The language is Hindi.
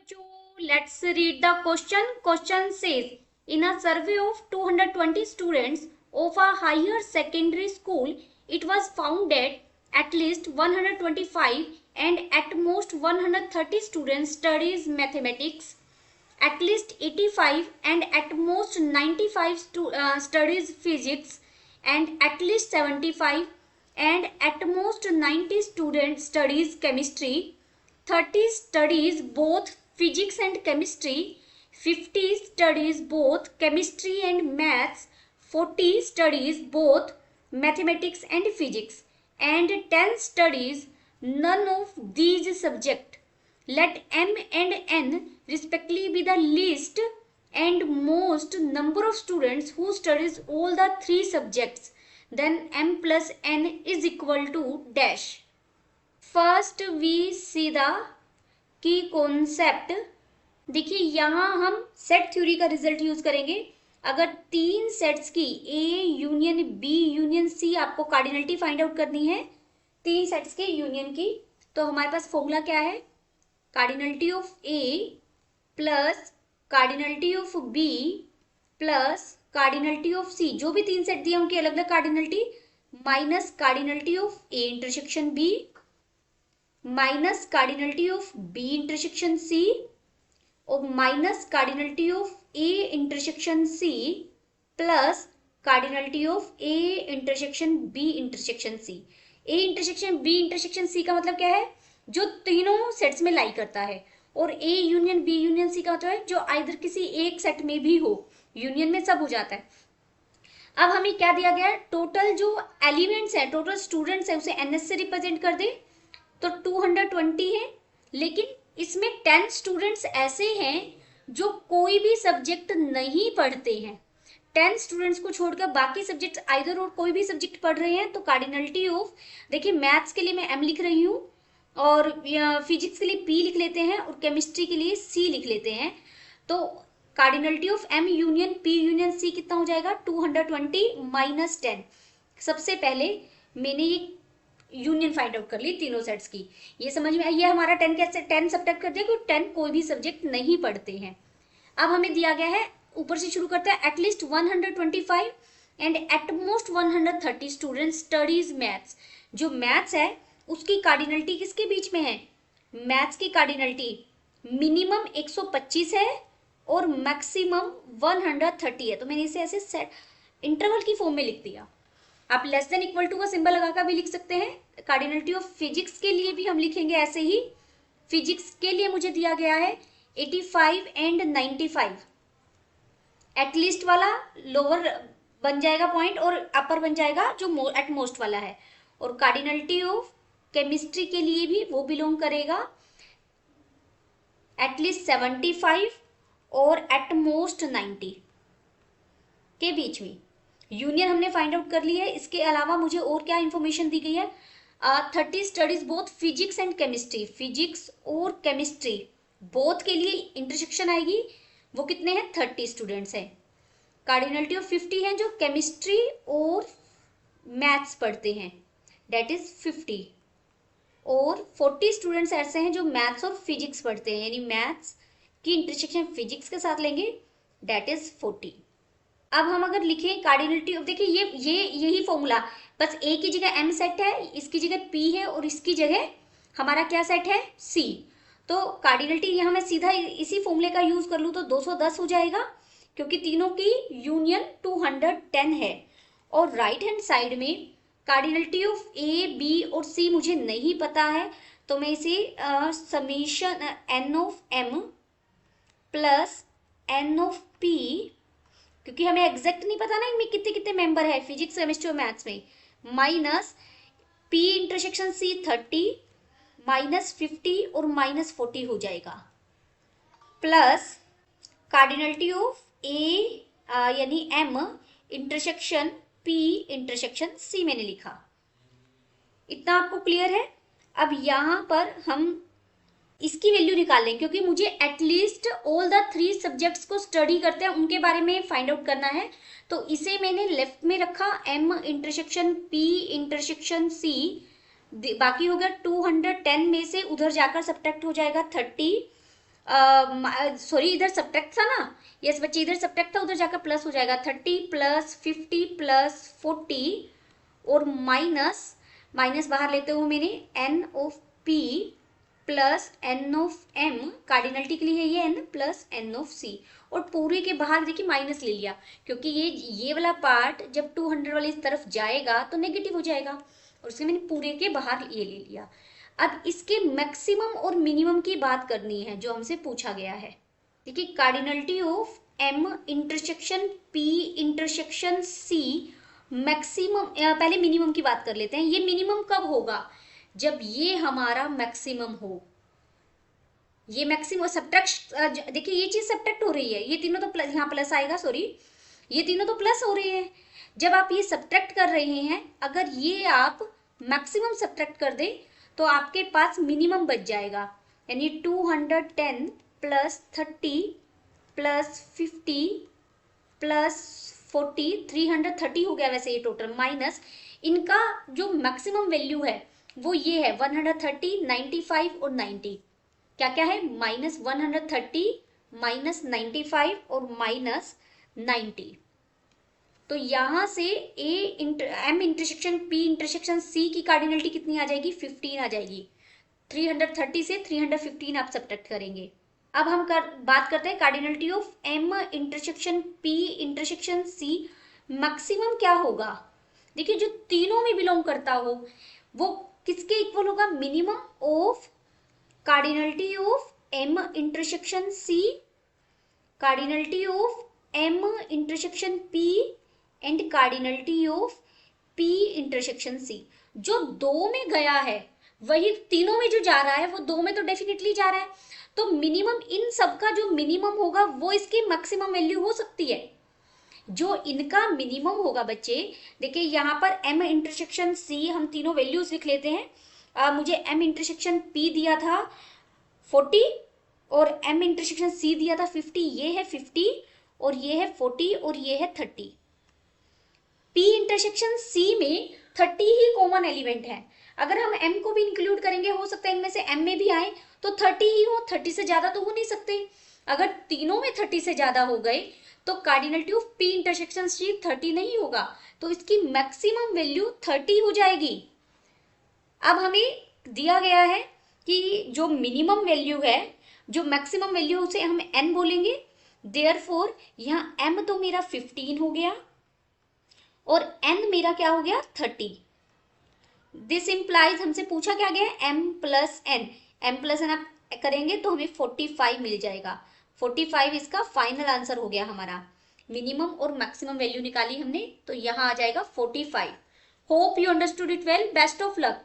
bachcho, let's read the question. Question says, in a survey of 220 students of a higher secondary school, it was found that at least 125 and at most 130 students studies mathematics, at least 85 and at most 95 studies physics, and at least 75 and at most 90 students studies chemistry, 30 studies both physics and chemistry, 50 studies both chemistry and maths, 40 studies both mathematics and physics, and 10 studies none of these subjects. Let m and n respectively be the least and most number of students who studies all the three subjects. Then m plus n is equal to dash. First we see the की कॉन्सेप्ट. देखिए यहाँ हम सेट थ्योरी का रिजल्ट यूज करेंगे. अगर तीन सेट्स की A union B union C आपको कार्डिनलिटी फाइंड आउट करनी है, तीन सेट्स के यूनियन की, तो हमारे पास फॉर्मूला क्या है? Cardinality of A plus cardinality of B plus cardinality of C, जो भी तीन सेट दिए उनकी अलग अलग cardinality, minus cardinality of A intersection B minus cardinality of B intersection C और minus cardinality of A intersection C plus cardinality of A intersection B intersection C. A intersection B intersection C का मतलब क्या है? जो तीनों सेट्स में लाई करता है. और A union B union C का मतलब है जो आइदर किसी एक सेट में भी हो, यूनियन में सब हो जाता है. अब हमें क्या दिया गया है? टोटल जो एलिमेंट्स है, टोटल स्टूडेंट्स है, उसे एनएस से रिप्रेजेंट कर दे तो 220 है. लेकिन इसमें 10 स्टूडेंट्स ऐसे हैं जो कोई भी सब्जेक्ट नहीं पढ़ते हैं. 10 स्टूडेंट्स को छोड़कर बाकी सब्जेक्ट आइदर और कोई भी सब्जेक्ट पढ़ रहे हैं. तो कार्डिनलिटी ऑफ, देखिए मैथ्स के लिए मैं एम लिख रही हूँ और फिजिक्स के लिए पी लिख लेते हैं और केमिस्ट्री के लिए सी लिख लेते हैं. तो cardinality of M union P union C कितना हो जाएगा? 220 माइनस 10. सबसे पहले मैंने ये यूनियन फाइंड आउट कर ली तीनों सेट्स की. ये समझ में आई? ये हमारा 10 कैसे 10 सब्ट्रैक्ट कर दिया क्योंकि 10 कोई भी सब्जेक्ट नहीं पढ़ते हैं. अब हमें दिया गया है, ऊपर से शुरू करते हैं, at least 125 and at most 130 student studies maths. जो मैथ्स है उसकी कार्डिनलिटी किसके बीच में है? मैथ्स की कार्डिनलिटी मिनिमम 125 है और मैक्सिमम 130 है. तो मैंने इसे ऐसे सेट इंटरवल की फॉर्म में लिख दिया. आप लेस देन इक्वल टू का सिंबल लगाकर भी लिख सकते हैं. कार्डिनलिटी ऑफ फिजिक्स के लिए भी हम लिखेंगे ऐसे ही. फिजिक्स के लिए मुझे दिया गया है 85 एंड 95. एटलीस्ट वाला लोअर बन जाएगा पॉइंट और अपर बन जाएगा जो एट मोस्ट वाला है. और कार्डिनलिटी ऑफ केमिस्ट्री के लिए भी वो बिलोंग करेगा एटलीस्ट 75 और एट मोस्ट 90 के बीच में. यूनियन हमने फाइंड आउट कर ली है. इसके अलावा मुझे और क्या इंफॉर्मेशन दी गई है? 30 studies both physics and chemistry. Physics और केमिस्ट्री बोथ के लिए इंटरसेक्शन आएगी. वो कितने हैं? 30 स्टूडेंट्स हैं. कार्डिनलिटी ऑफ 50 है जो केमिस्ट्री और मैथ्स पढ़ते हैं, डेट इज 50. और 40 स्टूडेंट्स ऐसे हैं जो मैथ्स और फिजिक्स पढ़ते हैं, यानी मैथ्स की इंटरसेक्शन फिजिक्स के साथ लेंगे, डेट इज 40. अब हम अगर लिखें कार्डिनलिटी ऑफ, देखिए यही फॉर्मूला, बस ए की जगह एम सेट है, इसकी जगह पी है और इसकी जगह हमारा क्या सेट है? सी. तो कार्डिनलिटी यहाँ मैं सीधा इसी फॉर्मूले का यूज कर लूँ तो 210 हो जाएगा क्योंकि तीनों की यूनियन 210 है. और राइट हैंड साइड में कार्डिनलिटी ऑफ ए बी और सी मुझे नहीं पता है तो मैं इसे summation N of M plus N of P, क्योंकि हमें एग्जैक्ट नहीं पता ना इनमें कितने कितने मेंबर है फिजिक्स केमिस्ट्री और मैथ्स में, minus P intersection C 30 minus 50 और माइनस 40 हो जाएगा, प्लस कार्डिनलिटी ऑफ ए यानी M intersection P intersection C मैंने लिखा. इतना आपको क्लियर है? अब यहाँ पर हम इसकी वैल्यू निकाल लें क्योंकि मुझे एटलीस्ट ऑल द 3 सब्जेक्ट्स को स्टडी करते हैं उनके बारे में फाइंड आउट करना है. तो इसे मैंने लेफ्ट में रखा, M intersection P intersection C, बाकी हो गया 210 में से उधर जाकर सब्ट्रैक्ट हो जाएगा 30 सॉरी इधर सब्ट्रैक्ट था ना, यस बच्चे इधर सब्ट्रैक्ट था, उधर जाकर प्लस हो जाएगा। 30 प्लस 50 प्लस 40 और माइनस, माइनस बाहर लेते हुए मैंने N of P plus N of M, cardinality के लिए ये N plus N of C, और पूरे के बाहर देखिए माइनस ले लिया, क्योंकि ये वाला पार्ट जब 200 वाली तरफ जाएगा तो नेगेटिव हो जाएगा, और उसके मैंने पूरे के बाहर ये ले लिया। अब इसके मैक्सिमम और मिनिमम की बात करनी है जो हमसे पूछा गया है। देखिए cardinality of M intersection P intersection C maximum, पहले मिनिमम की बात कर लेते हैं। ये मिनिमम कब होगा? जब ये हमारा मैक्सिमम हो। ये मैक्सिमम सब्ट्रैक्ट, देखिए ये चीज सब्ट्रैक्ट हो रही है, ये तीनों तो प्लस, यहाँ प्लस आएगा, सॉरी ये तीनों तो प्लस हो रहे हैं। जब आप ये सब्ट्रैक्ट कर रहे हैं, अगर ये आप मैक्सिमम सब्ट्रैक्ट कर दें तो आपके पास मिनिमम बच जाएगा, यानी 210 प्लस 30 प्लस 50 प्लस 40, 330 हो गया वैसे ये टोटल, माइनस इनका जो मैक्सिमम वैल्यू है वो ये है 130, 95 और 90। क्या क्या है? माइनस 130, माइनस 95 और माइनस 90। तो यहां से M intersection P intersection C की कार्डिनलिटी कितनी आ जाएगी? 15 आ जाएगी। 330 से 315 आप सब्ट्रैक्ट करेंगे। अब हम बात करते हैं cardinality of M intersection P intersection C maximum क्या होगा। देखिए जो तीनों में बिलोंग करता हो वो किसके इक्वल होगा? Minimum of cardinality of M intersection C, cardinality of M intersection P and cardinality of P intersection C. जो दो में गया है वही तीनों में जो जा रहा है वो दो में तो डेफिनेटली जा रहा है, तो मिनिमम इन सबका जो मिनिमम होगा वो इसकी मैक्सिमम वैल्यू हो सकती है। जो इनका मिनिमम होगा बच्चे, देखिए यहाँ पर एम इंटरसेक्शन सी हम तीनों वैल्यूज लिख लेते हैं। मुझे एम इंटरसेक्शन पी दिया था 40 और एम इंटरसेक्शन सी दिया था 50, ये है 50 और ये है 40 और ये है 30। पी इंटरसेक्शन सी में 30 ही कॉमन एलिमेंट है, अगर हम m को भी इंक्लूड करेंगे हो सकता है इनमें से m में भी आए तो 30 ही हो, 30 से ज्यादा तो हो नहीं सकते। अगर तीनों में 30 से ज्यादा हो गए तो cardinality of p intersection C 30 नहीं होगा, तो इसकी मैक्सिमम वैल्यू 30 हो जाएगी। अब हमें दिया गया है कि जो मिनिमम वैल्यू है, जो मैक्सिमम वैल्यू उसे हम n बोलेंगे, देयरफॉर यहाँ m तो मेरा 15 हो गया और n मेरा क्या हो गया? 30। दिस इंप्लाइज, हमसे पूछा क्या गया? m plus n, m plus n आप करेंगे तो हमें 45 मिल जाएगा। 45 इसका फाइनल आंसर हो गया हमारा। मिनिमम और मैक्सिमम वैल्यू निकाली हमने, तो यहाँ आ जाएगा 45। Hope you understood it well. Best of luck.